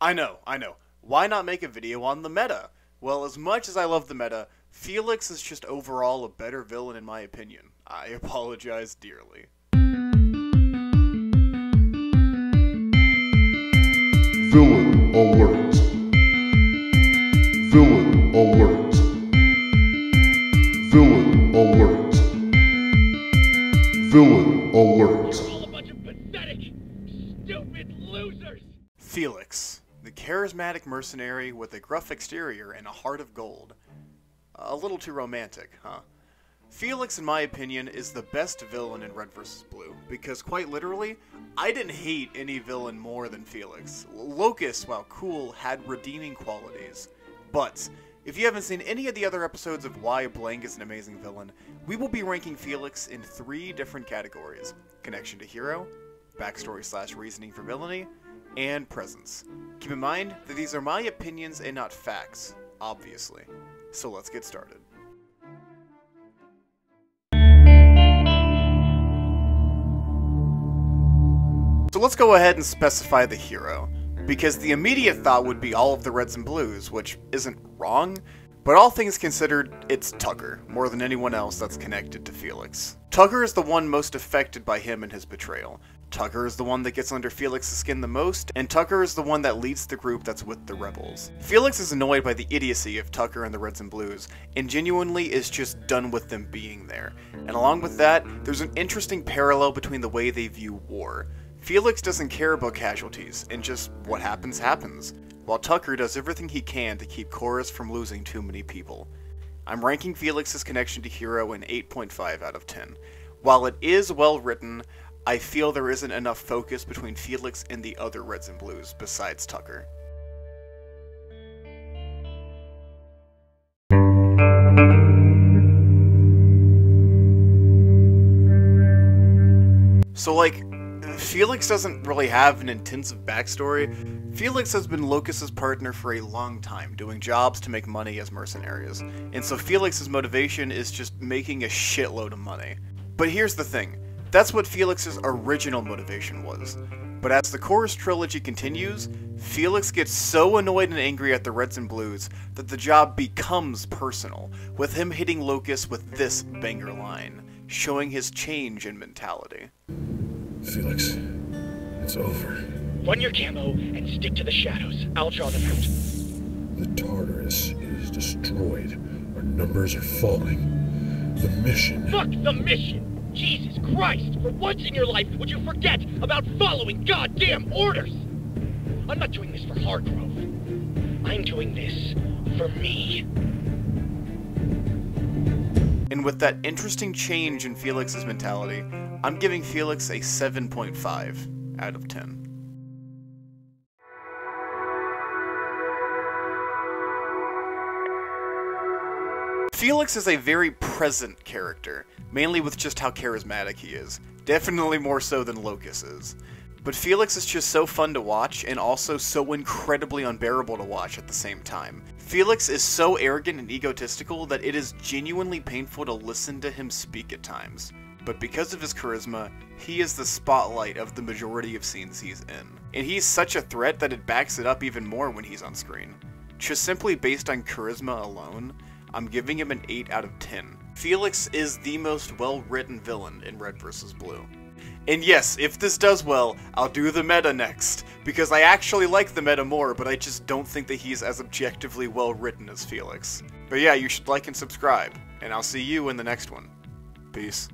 I know. Why not make a video on the meta? Well, as much as I love the meta, Felix is just overall a better villain in my opinion. I apologize dearly. Villain alert. Villain alert. Villain alert. Villain alert. You're all a bunch of pathetic, stupid losers! Felix, the charismatic mercenary with a gruff exterior and a heart of gold. A little too romantic, huh? Felix, in my opinion, is the best villain in Red vs. Blue, because quite literally, I didn't hate any villain more than Felix. Locust, while cool, had redeeming qualities. But, if you haven't seen any of the other episodes of Why Blank is an Amazing Villain, we will be ranking Felix in 3 different categories: connection to hero, backstory/reasoning for villainy, and presence. Keep in mind that these are my opinions and not facts, obviously. So let's get started. So let's go ahead and specify the hero, because the immediate thought would be all of the Reds and Blues, which isn't wrong, but all things considered, it's Tucker, more than anyone else that's connected to Felix. Tucker is the one most affected by him and his betrayal. Tucker is the one that gets under Felix's skin the most, and Tucker is the one that leads the group that's with the rebels. Felix is annoyed by the idiocy of Tucker and the Reds and Blues, and genuinely is just done with them being there. And along with that, there's an interesting parallel between the way they view war. Felix doesn't care about casualties, and just what happens happens, while Tucker does everything he can to keep Chorus from losing too many people. I'm ranking Felix's connection to hero an 8.5 out of 10. While it is well written, I feel there isn't enough focus between Felix and the other Reds and Blues besides Tucker. So Felix doesn't really have an intensive backstory. Felix has been Locust's partner for a long time, doing jobs to make money as mercenaries, and so Felix's motivation is just making a shitload of money. But here's the thing, that's what Felix's original motivation was. But as the Chorus trilogy continues, Felix gets so annoyed and angry at the Reds and Blues that the job becomes personal, with him hitting Locust with this banger line, showing his change in mentality. Felix, it's over. Run your camo and stick to the shadows. I'll draw them out. The Tartarus is destroyed. Our numbers are falling. The mission... Fuck the mission! Jesus Christ! For once in your life, would you forget about following goddamn orders? I'm not doing this for Hargrove. I'm doing this for me. And with that interesting change in Felix's mentality, I'm giving Felix a 7.5 out of 10. Felix is a very present character, mainly with just how charismatic he is. Definitely more so than Locust is. But Felix is just so fun to watch, and also so incredibly unbearable to watch at the same time. Felix is so arrogant and egotistical that it is genuinely painful to listen to him speak at times. But because of his charisma, he is the spotlight of the majority of scenes he's in. And he's such a threat that it backs it up even more when he's on screen. Just simply based on charisma alone, I'm giving him an 8 out of 10. Felix is the most well-written villain in Red vs. Blue. And yes, if this does well, I'll do the meta next, because I actually like the meta more, but I just don't think that he's as objectively well-written as Felix. But yeah, you should like and subscribe, and I'll see you in the next one. Peace.